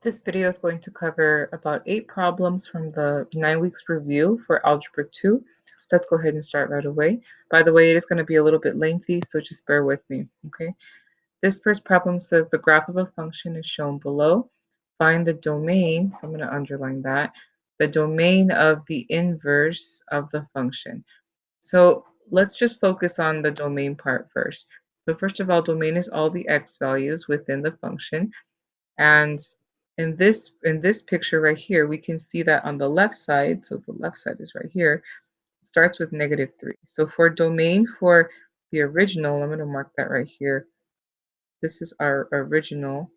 This video is going to cover about 8 problems from the 9 weeks review for Algebra 2. Let's go ahead and start right away. By the way, it is going to be a little bit lengthy, so just bear with me, okay? This first problem says the graph of a function is shown below. Find the domain, so I'm going to underline that, the domain of the inverse of the function. So let's just focus on the domain part first. So first of all, domain is all the x values within the function. And in this picture right here, we can see that on the left side, so the left side is right here, it starts with -3. So for domain for the original, I'm going to mark that right here. This is our original.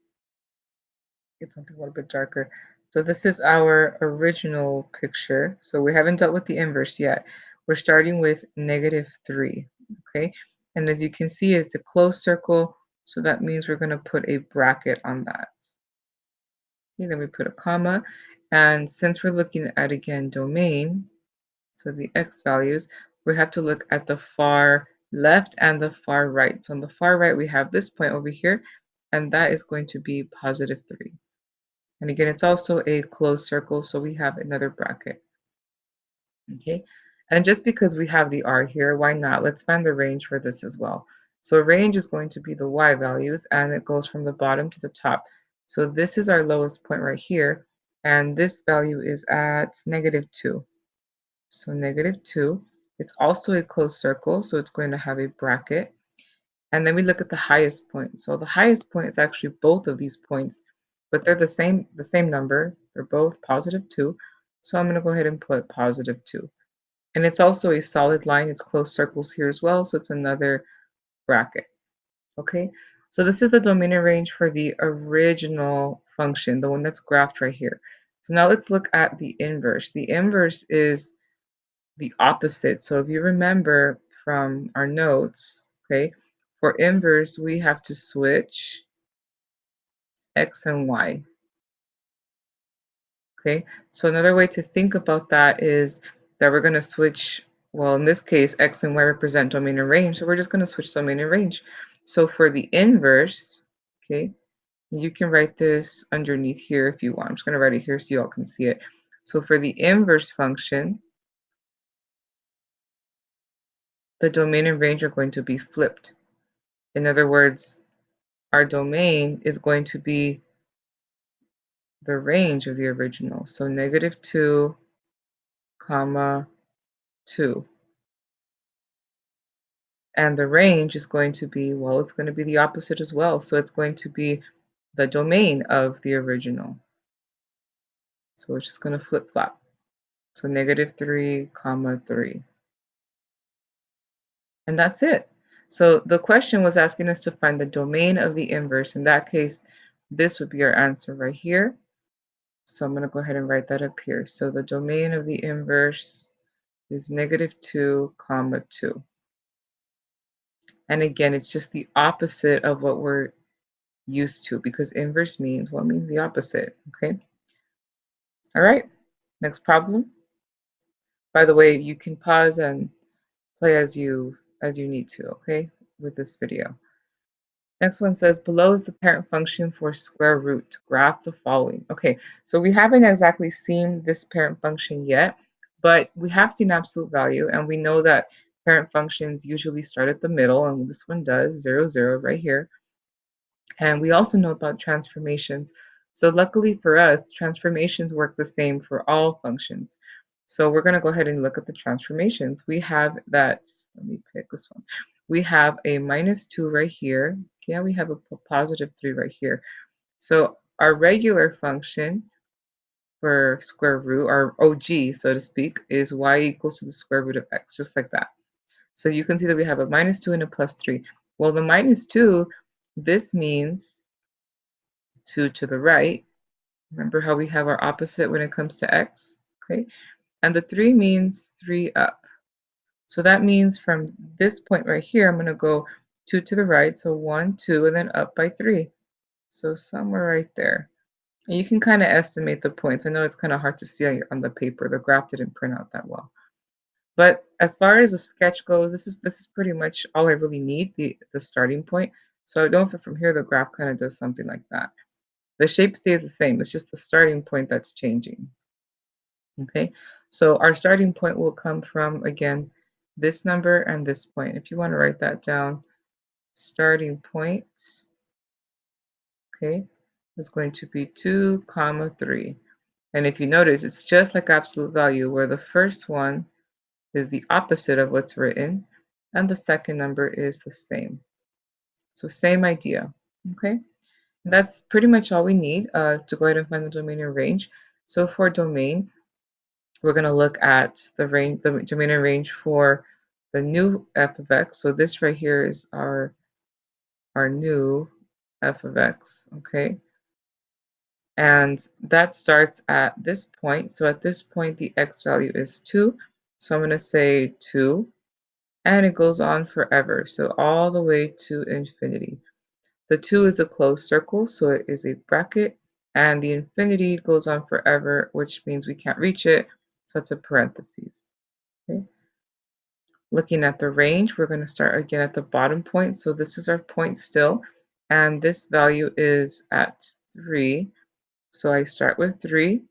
Get something a little bit darker. So this is our original picture. So we haven't dealt with the inverse yet. We're starting with -3, okay? And as you can see, it's a closed circle, so that means we're going to put a bracket on that. Okay, then we put a comma, and since we're looking at, again, domain, so the x values, we have to look at the far left and the far right. So on the far right, we have this point over here, and that is going to be +3. And again, it's also a closed circle, so we have another bracket. Okay, and just because we have the r here, why not? Let's find the range for this as well. So range is going to be the y values, and it goes from the bottom to the top. So this is our lowest point right here, and this value is at -2. So -2. It's also a closed circle, so it's going to have a bracket. And then we look at the highest point. So the highest point is actually both of these points, but they're the same number. They're both +2. So I'm going to go ahead and put +2. And it's also a solid line. It's closed circles here as well, so it's another bracket. Okay, so this is the domain and range for the original function, the one that's graphed right here. So now let's look at the inverse. The inverse is the opposite. So if you remember from our notes, okay, for inverse, we have to switch x and y. Okay, so another way to think about that is that we're going to switch, well, in this case, x and y represent domain and range, so we're just going to switch domain and range. So for the inverse, okay, you can write this underneath here if you want. I'm just going to write it here so you all can see it. So for the inverse function, the domain and range are going to be flipped. In other words, our domain is going to be the range of the original. So -2, 2. And the range is going to be, well, it's going to be the opposite as well. So it's going to be the domain of the original. So we're just going to flip-flop. So -3, 3. And that's it. So the question was asking us to find the domain of the inverse. In that case, this would be our answer right here. So I'm going to go ahead and write that up here. So the domain of the inverse is -2, 2. And again, it's just the opposite of what we're used to, because inverse means, well, it means the opposite, okay? All right, next problem. By the way, you can pause and play as you need to, okay, with this video. Next one says, below is the parent function for square root. Graph the following. Okay, so we haven't exactly seen this parent function yet, but we have seen absolute value, and we know that parent functions usually start at the middle, and this one does, 0, 0, right here. And we also know about transformations. So luckily for us, transformations work the same for all functions. So we're going to go ahead and look at the transformations. We have that, let me pick this one. We have a -2 right here. Yeah, we have a +3 right here. So our regular function for square root, our OG, so to speak, is y equals to the square root of x, just like that. So you can see that we have a -2 and a +3. Well, the -2, this means 2 to the right. Remember how we have our opposite when it comes to x? Okay, and the 3 means 3 up. So that means from this point right here, I'm going to go 2 to the right, so 1, 2, and then up by 3. So somewhere right there. And you can kind of estimate the points. I know it's kind of hard to see on the paper. The graph didn't print out that well. But as far as the sketch goes, this is pretty much all I really need, the starting point. So I know from here the graph kind of does something like that. The shape stays the same. It's just the starting point that's changing. Okay, so our starting point will come from, again, this number and this point. If you want to write that down, starting point, okay, is going to be 2, comma 3. And if you notice, it's just like absolute value, where the first one is the opposite of what's written, and the second number is the same. So same idea, okay? And that's pretty much all we need to go ahead and find the domain and range. So for domain, we're going to look at the range, the domain and range for the new f of x. So this right here is our new f of x, okay? And that starts at this point. So at this point, the x value is 2. So I'm going to say 2. And it goes on forever. So all the way to infinity. The 2 is a closed circle, so it is a bracket. And the infinity goes on forever, which means we can't reach it. So it's a parentheses. Okay. Looking at the range, we're going to start again at the bottom point. So this is our point still. And this value is at 3. So I start with 3.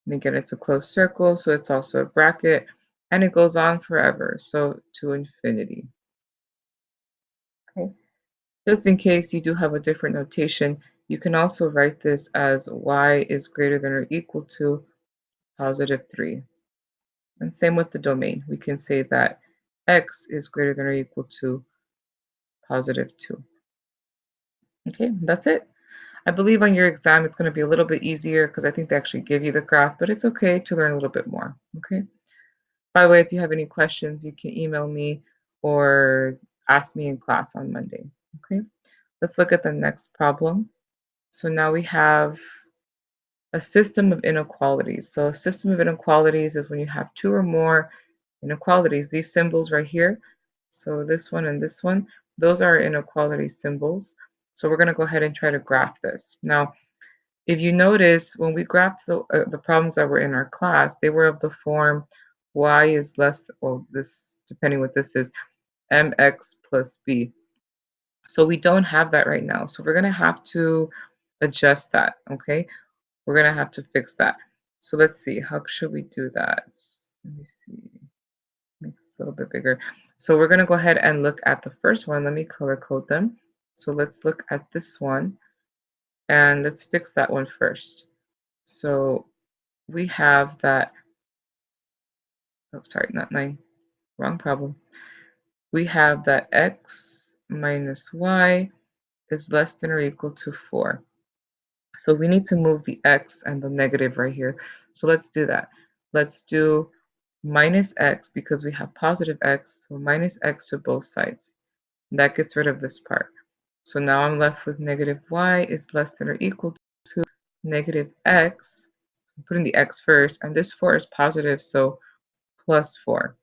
And again, it's a closed circle, so it's also a bracket. And it goes on forever, so to infinity. Okay. Just in case you do have a different notation, you can also write this as y is greater than or equal to positive 3. And same with the domain. We can say that x is greater than or equal to positive 2. Okay, that's it. I believe on your exam it's going to be a little bit easier because I think they actually give you the graph, but it's okay to learn a little bit more. Okay. By the way, if you have any questions, you can email me or ask me in class on Monday. Okay. Let's look at the next problem. So now we have a system of inequalities. So a system of inequalities is when you have two or more inequalities. These symbols right here, so this one and this one, those are inequality symbols. So we're going to go ahead and try to graph this. Now, if you notice, when we graphed the problems that were in our class, they were of the form y is less, well, this, depending what this is, mx plus b. So we don't have that right now. So we're going to have to adjust that, okay? We're going to have to fix that. So let's see, how should we do that? Let me see, make this a little bit bigger. So we're going to go ahead and look at the first one. Let me color code them. So let's look at this one, and let's fix that one first. So we have that, oh, sorry, not 9, wrong problem. We have that x minus y is less than or equal to 4. So we need to move the x and the negative right here. So let's do that. Let's do minus x because we have positive x, so minus x to both sides. That gets rid of this part. So now I'm left with negative y is less than or equal to negative x. I'm putting the x first, and this 4 is positive, so plus 4.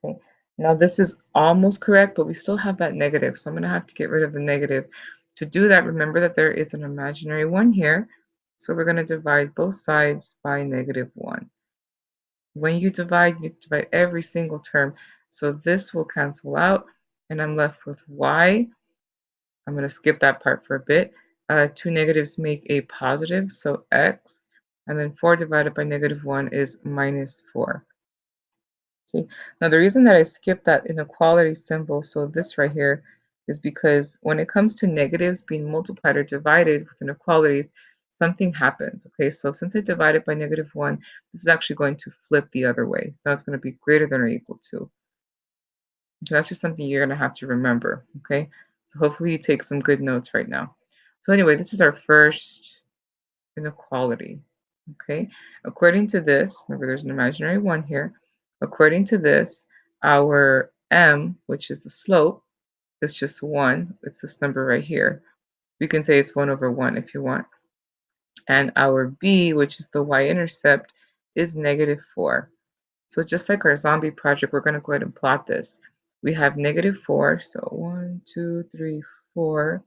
Okay. Now this is almost correct, but we still have that negative, so I'm going to have to get rid of the negative. To do that, remember that there is an imaginary 1 here, so we're going to divide both sides by negative 1. When you divide every single term, so this will cancel out, and I'm left with y. I'm going to skip that part for a bit. 2 negatives make a positive, so x, and then 4 divided by negative 1 is minus 4. Okay. Now the reason that I skipped that inequality symbol, so this right here, is because when it comes to negatives being multiplied or divided with inequalities, something happens. Okay, so since I divided by negative 1, this is actually going to flip the other way. Now it's going to be greater than or equal to. Okay, that's just something you're going to have to remember. Okay, so hopefully you take some good notes right now. So anyway, this is our first inequality. Okay, according to this, remember there's an imaginary 1 here. According to this, our m, which is the slope, is just 1. It's this number right here. We can say it's 1 over 1 if you want. And our b, which is the y-intercept, is negative 4. So just like our zombie project, we're going to go ahead and plot this. We have negative 4, so 1, 2, 3, 4,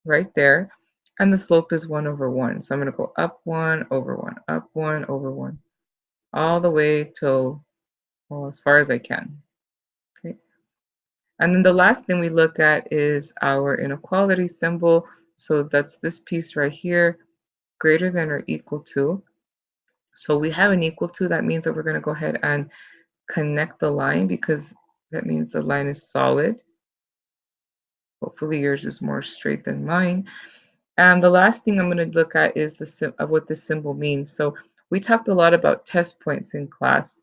right there. And the slope is 1 over 1. So I'm going to go up 1 over 1, up 1 over 1, all the way till, well, as far as I can. Okay. And then the last thing we look at is our inequality symbol. So that's this piece right here, greater than or equal to. So we have an equal to, that means that we're going to go ahead and connect the line because that means the line is solid. Hopefully yours is more straight than mine. And the last thing I'm going to look at is of what this symbol means. So we talked a lot about test points in class.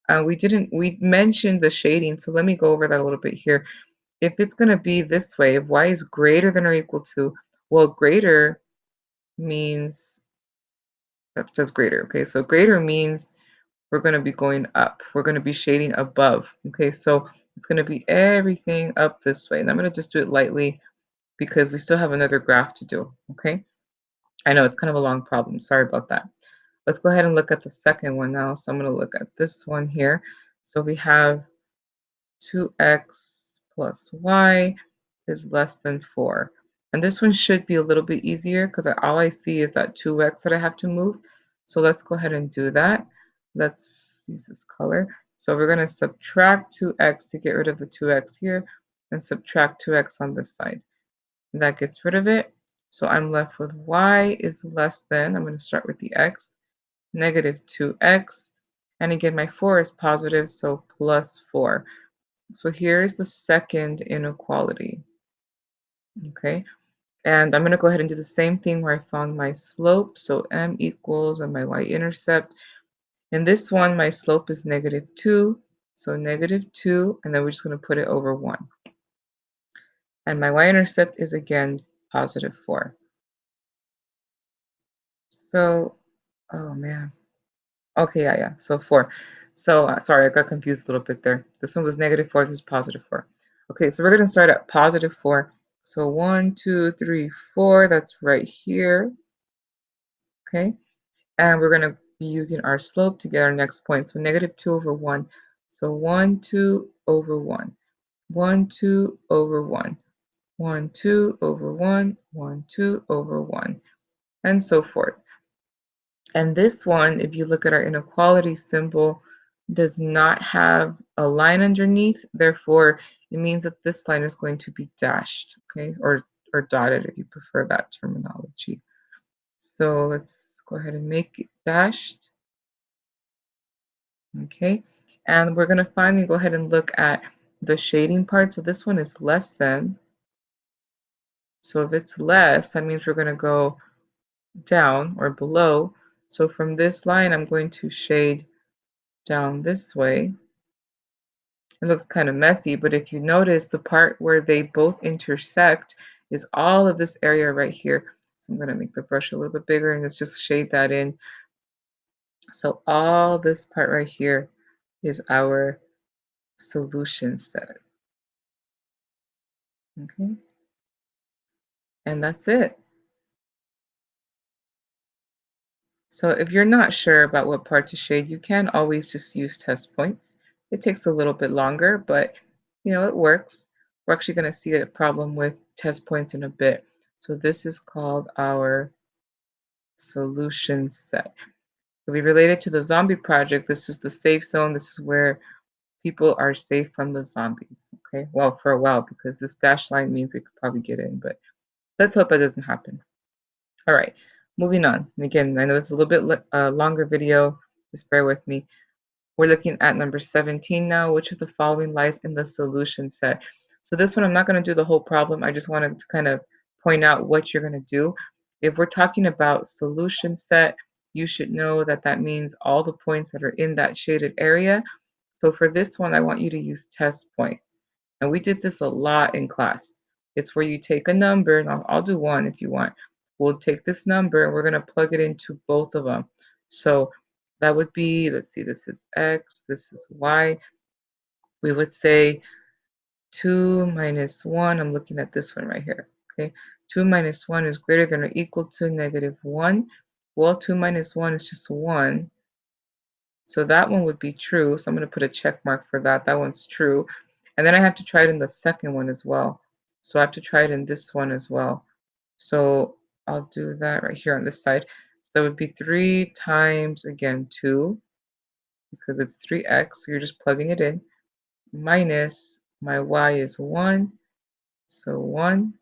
We mentioned the shading, so let me go over that a little bit here. If it's going to be this way, if y is greater than or equal to, well, greater means, that says greater, okay? So greater means we're going to be going up. We're going to be shading above, okay? So it's going to be everything up this way. And I'm going to just do it lightly because we still have another graph to do, okay? I know it's kind of a long problem. Sorry about that. Let's go ahead and look at the second one now. So I'm going to look at this one here. So we have 2x plus y is less than 4. And this one should be a little bit easier because all I see is that 2x that I have to move. So let's go ahead and do that. Let's use this color. So we're going to subtract 2x to get rid of the 2x here and subtract 2x on this side. And that gets rid of it. So I'm left with y is less than, I'm going to start with the x, negative 2x. And again, my 4 is positive, so plus 4. So here's the second inequality, okay? And I'm going to go ahead and do the same thing where I found my slope. So m equals and my y-intercept. In this one, my slope is negative 2. So negative 2, and then we're just going to put it over 1. And my y-intercept is again positive 4. So, oh man. Okay, yeah. So 4. So sorry, I got confused a little bit there. This one was negative 4, this is positive 4. Okay, so we're going to start at positive 4. So 1, 2, 3, 4, that's right here. Okay, and we're going to be using our slope to get our next point. So negative 2 over 1. So 1, 2 over 1. 1, 2 over 1. 1, 2 over 1. 1, 2 over 1. And so forth. And this one, if you look at our inequality symbol, does not have a line underneath. Therefore, it means that this line is going to be dashed, okay, or dotted if you prefer that terminology. So let's go ahead and make it dashed, okay. And we're going to finally go ahead and look at the shading part. So this one is less than. So if it's less, that means we're going to go down or below. So from this line, I'm going to shade down this way. It looks kind of messy, but if you notice, the part where they both intersect is all of this area right here. So I'm going to make the brush a little bit bigger and let's just shade that in. So all this part right here is our solution set. Okay, and that's it. So if you're not sure about what part to shade, you can always just use test points. It takes a little bit longer, but it works. We're actually going to see a problem with test points in a bit. So this is called our solution set. If we relate it to the zombie project, this is the safe zone. This is where people are safe from the zombies. Okay, well, for a while, because this dashed line means they could probably get in, but let's hope that doesn't happen. All right, moving on. And again, I know this is a little bit longer video. Just bear with me. We're looking at number 17 now. Which of the following lies in the solution set? So this one, I'm not going to do the whole problem. I just wanted to kind of point out what you're going to do. If we're talking about solution set, you should know that that means all the points that are in that shaded area. So for this one, I want you to use test point. And we did this a lot in class. It's where you take a number, and I'll do one if you want. We'll take this number and we're going to plug it into both of them. So that would be, let's see, this is x, this is y. We would say 2 minus 1, I'm looking at this one right here, okay? 2 minus 1 is greater than or equal to negative 1. Well, 2 minus 1 is just 1. So that one would be true. So I'm going to put a check mark for that. That one's true. And then I have to try it in the second one as well. So I have to try it in this one as well. So I'll do that right here on this side. So it would be 3 times, again, 2, because it's 3x. So you're just plugging it in, minus my y is 1. So 1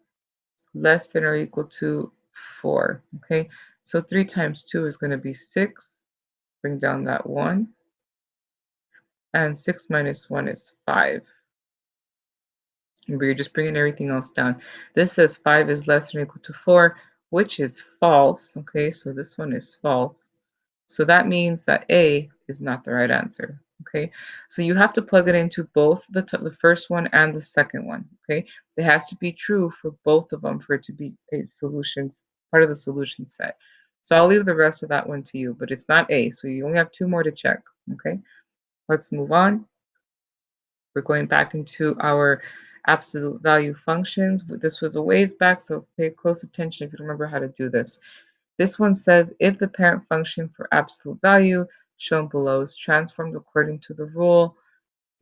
less than or equal to 4. Okay, so 3 times 2 is going to be 6. Bring down that 1. And 6 minus 1 is 5. Remember, you're just bringing everything else down. This says 5 is less than or equal to 4, which is false. Okay, so this one is false. So that means that A is not the right answer. Okay, so you have to plug it into both the first one and the second one. Okay, it has to be true for both of them for it to be a solutions part of the solution set. So I'll leave the rest of that one to you, but it's not A, so you only have 2 more to check. Okay, let's move on. We're going back into our absolute value functions. This was a ways back, so pay close attention if you remember how to do this. This one says if the parent function for absolute value shown below is transformed according to the rule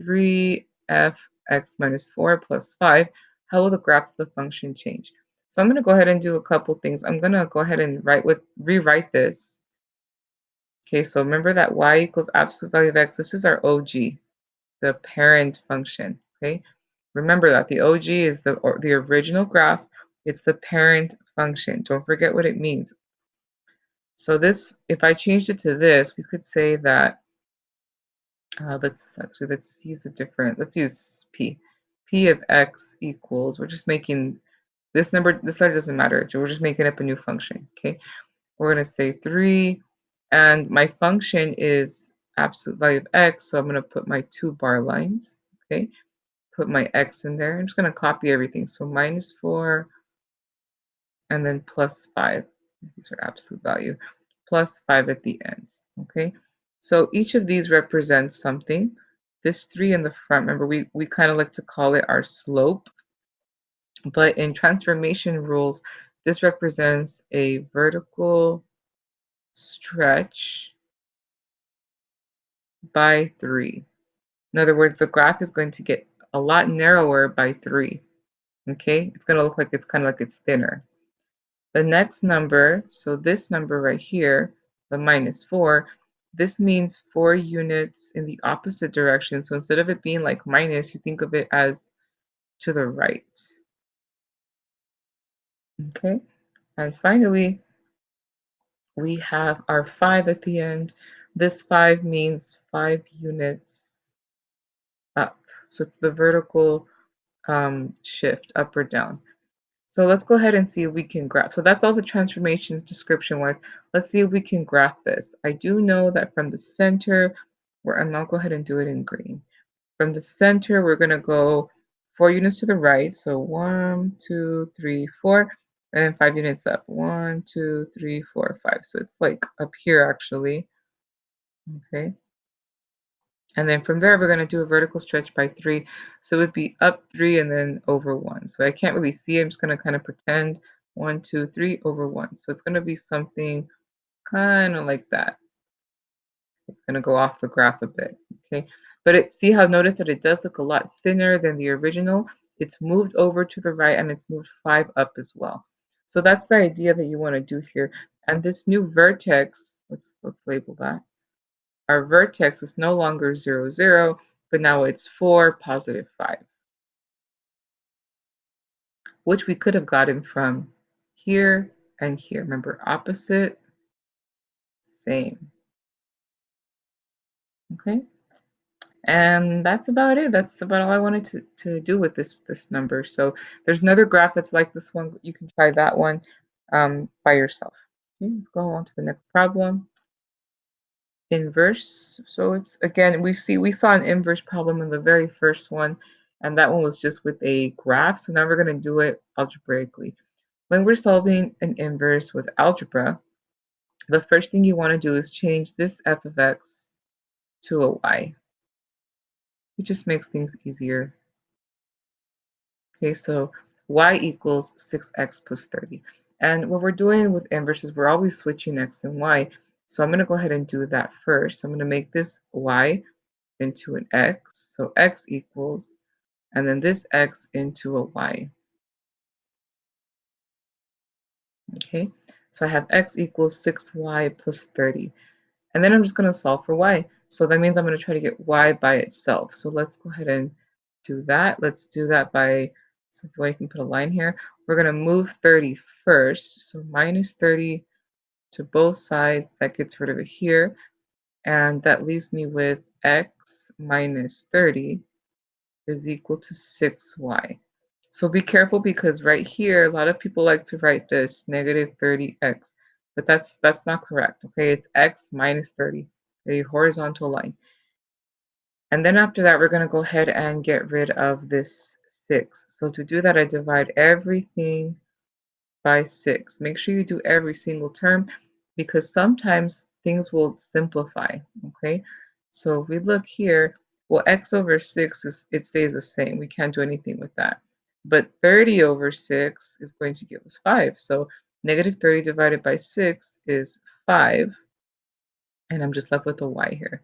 3f(x minus 4 plus 5, how will the graph of the function change? So I'm going to go ahead and do a couple things. I'm going to go ahead and rewrite this. Okay, so remember that y equals absolute value of x. This is our OG, the parent function. Okay, remember that the OG is the original graph. It's the parent function. Don't forget what it means. So this, if I changed it to this, we could say that, let's use a different, let's use P. P of x equals, we're just making, this letter doesn't matter, we're just making up a new function, okay? We're gonna say 3, and my function is absolute value of x, so I'm gonna put my 2 bar lines, okay? Put my x in there. I'm just gonna copy everything. So minus 4, and then plus 5. These are absolute value. Plus 5 at the ends, okay? So each of these represents something. This 3 in the front, remember, we kind of like to call it our slope. But in transformation rules, this represents a vertical stretch by 3. In other words, the graph is going to get a lot narrower by 3, okay? It's going to look like it's kind of like it's thinner. The next number, so this number right here, the minus 4, this means 4 units in the opposite direction. So instead of it being like minus, you think of it as to the right. Okay, and finally, we have our 5 at the end. This 5 means 5 units up. So it's the vertical shift, up or down. So let's go ahead and see if we can graph. So that's all the transformations description-wise. Let's see if we can graph this. I do know that from the center, and I'll go ahead and do it in green. From the center, we're going to go 4 units to the right. So 1, 2, 3, 4, and then 5 units up. 1, 2, 3, 4, 5. So it's like up here, actually. Okay. And then from there, we're going to do a vertical stretch by 3. So it would be up 3 and then over 1. So I can't really see it. I'm just going to kind of pretend 1, 2, 3 over 1. So it's going to be something kind of like that. It's going to go off the graph a bit. Okay. But see how, notice that it does look a lot thinner than the original. It's moved over to the right and it's moved 5 up as well. So that's the idea that you want to do here. And this new vertex, let's label that. Our vertex is no longer 0, 0, but now it's 4, positive 5, which we could have gotten from here and here. Remember, opposite, same. Okay? And that's about it. That's about all I wanted to do with this number. So there's another graph that's like this one. You can try that one by yourself. Okay, let's go on to the next problem. Inverse. So it's, again, we saw an inverse problem in the very first one, and that one was just with a graph. So now we're going to do it algebraically. When we're solving an inverse with algebra, the first thing you want to do is change this f of x to a y. It just makes things easier. Okay, so y equals 6x plus 30. And what we're doing with inverses, we're always switching x and y. So I'm going to go ahead and do that first. I'm going to make this y into an x, so x equals, and then this x into a y. Okay, so I have x equals 6y plus 30. And then I'm just going to solve for y. So that means I'm going to try to get y by itself. So let's go ahead and do that. Let's do that by, so I can put a line here. we're going to move 30 first. So minus 30 to both sides. That gets rid of it here. And that leaves me with x minus 30 is equal to 6y. So be careful because right here, a lot of people like to write this negative 30x, but that's not correct, okay? It's x minus 30, a horizontal line. And then after that, we're going to go ahead and get rid of this 6. So to do that, I divide everything by 6. Make sure you do every single term because sometimes things will simplify, okay? So if we look here, well, x over 6, it stays the same. We can't do anything with that. But 30 over 6 is going to give us 5. So negative 30 divided by 6 is 5. And I'm just left with a y here.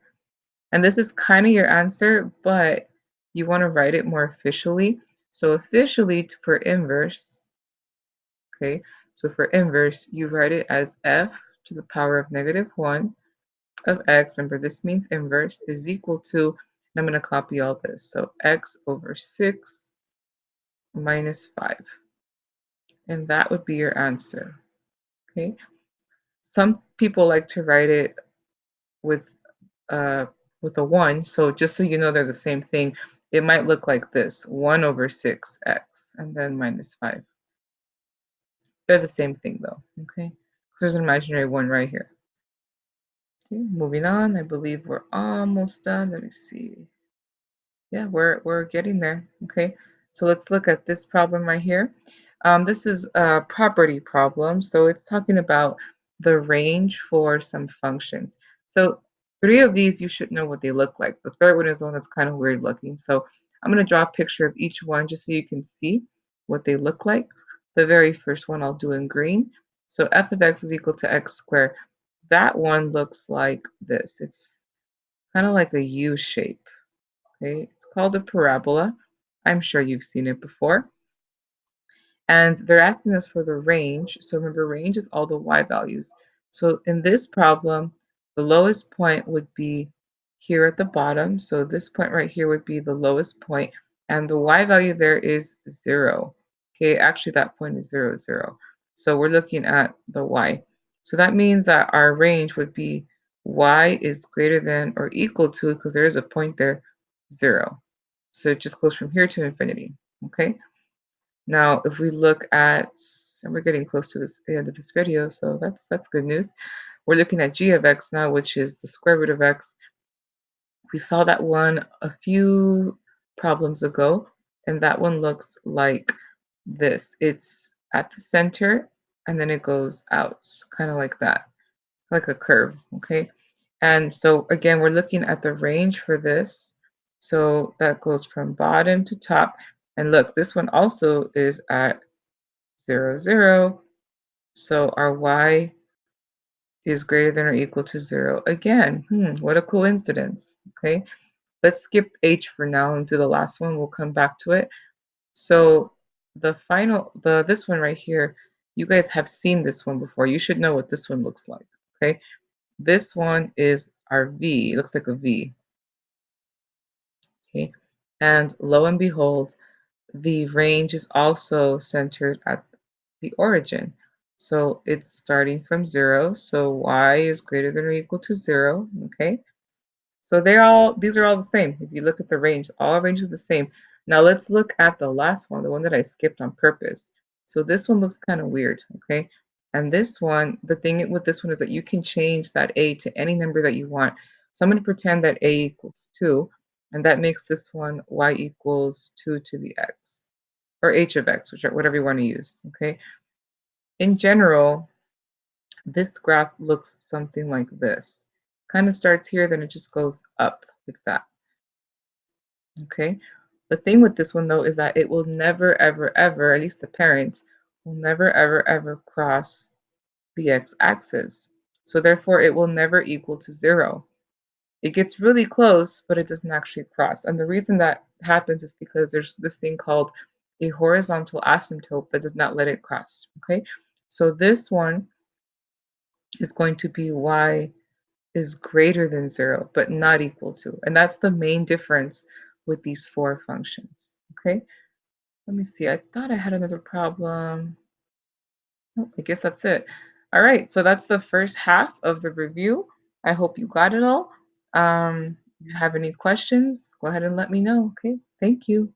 And this is kind of your answer, but you want to write it more officially. So officially, for inverse, okay, so for inverse, you write it as f to the power of negative 1 of x, remember this means inverse, is equal to, and I'm going to copy all this, so x over 6 minus 5. And that would be your answer, okay? Some people like to write it with uh, a 1, so just so you know they're the same thing, it might look like this, 1 over 6x, and then minus 5. They're the same thing though, okay? Because there's an imaginary 1 right here. Okay, moving on, I believe we're almost done. Let me see. Yeah, we're getting there. Okay, so let's look at this problem right here. This is a property problem, so it's talking about the range for some functions. So 3 of these you should know what they look like. The third one is the one that's kind of weird looking. So I'm going to draw a picture of each one just so you can see what they look like. The very first one I'll do in green. So f of x is equal to x squared. That one looks like this. It's kind of like a U shape. Okay, it's called a parabola. I'm sure you've seen it before. And they're asking us for the range. So remember, range is all the y values. So in this problem, the lowest point would be here at the bottom. So this point right here would be the lowest point, and the y value there is 0. Okay, actually that point is 0, 0. So we're looking at the y. So that means that our range would be y is greater than or equal to, because there is a point there, 0. So it just goes from here to infinity. Okay. Now, if we look at, and we're getting close to the end of this video, so that's good news. We're looking at g of x now, which is the square root of x. We saw that one a few problems ago, and that one looks like this. It's at the center, and then it goes out, kind of like that, like a curve, okay? And so again, we're looking at the range for this. So that goes from bottom to top. And look, this one also is at 0, 0. So our y is greater than or equal to 0. Again, what a coincidence, okay? Let's skip h for now and do the last one. We'll come back to it. So the final, this one right here, you guys have seen this one before. You should know what this one looks like, okay? This one is our v. It looks like a v, okay? And lo and behold, the range is also centered at the origin. So it's starting from 0. So y is greater than or equal to 0, okay? So these are all the same. If you look at the range, all ranges are the same. Now let's look at the last one, the one that I skipped on purpose. So this one looks kind of weird, okay? And this one, the thing with this one is that you can change that a to any number that you want. So I'm going to pretend that a equals 2, and that makes this one y equals 2 to the x, or h of x, whatever you want to use, okay? In general, this graph looks something like this. Kind of starts here, then it just goes up like that. Okay? The thing with this one though is that it will never, ever, ever, at least the parents, will never, ever, ever cross the x-axis. So therefore it will never equal to 0. It gets really close, but it doesn't actually cross. And the reason that happens is because there's this thing called a horizontal asymptote that does not let it cross. Okay? So this one is going to be y is greater than 0, but not equal to. And that's the main difference with these 4 functions. Okay? Let me see. I thought I had another problem. Nope, I guess that's it. All right, so that's the first half of the review. I hope you got it all. If you have any questions, go ahead and let me know, okay? Thank you.